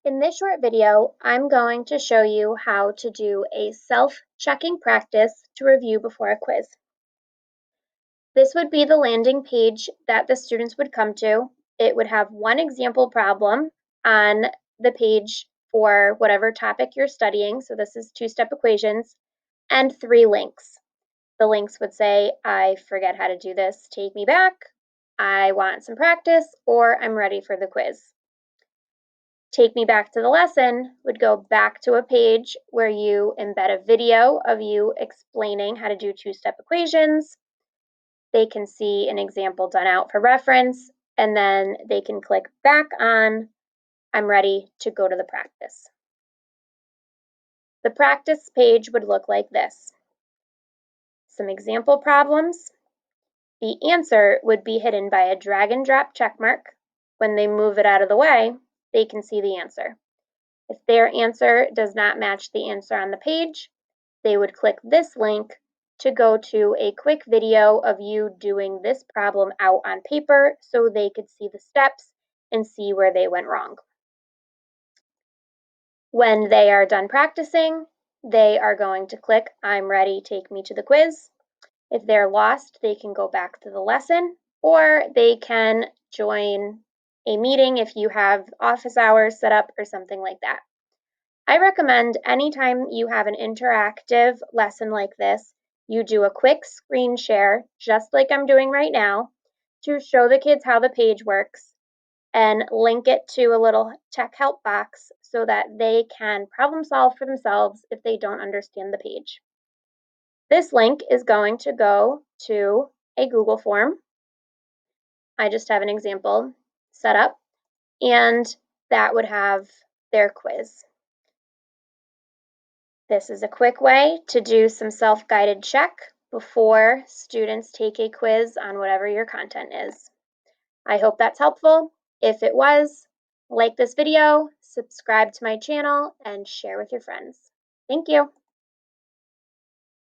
In this short video, I'm going to show you how to do a self-checking practice to review before a quiz. This would be the landing page that the students would come to. It would have one example problem on the page for whatever topic you're studying. So this is two-step equations, and 3 links. The links would say, I forget how to do this, take me back, I want some practice, or I'm ready for the quiz. Take Me Back to the Lesson would go back to a page where you embed a video of you explaining how to do two-step equations. They can see an example done out for reference, and then they can click back on I'm ready to go to the practice. The practice page would look like this. Some example problems. The answer would be hidden by a drag and drop check mark. When they move it out of the way, they can see the answer. If their answer does not match the answer on the page, they would click this link to go to a quick video of you doing this problem out on paper so they could see the steps and see where they went wrong. When they are done practicing, they are going to click I'm ready, take me to the quiz. If they're lost, they can go back to the lesson, or they can join a meeting if you have office hours set up or something like that. I recommend anytime you have an interactive lesson like this, you do a quick screen share, just like I'm doing right now, to show the kids how the page works and link it to a little tech help box so that they can problem solve for themselves if they don't understand the page. This link is going to go to a Google form. I just have an example set up, and that would have their quiz. This is a quick way to do some self-guided check before students take a quiz on whatever your content is. I hope that's helpful. If it was, like this video, subscribe to my channel, and share with your friends. Thank you.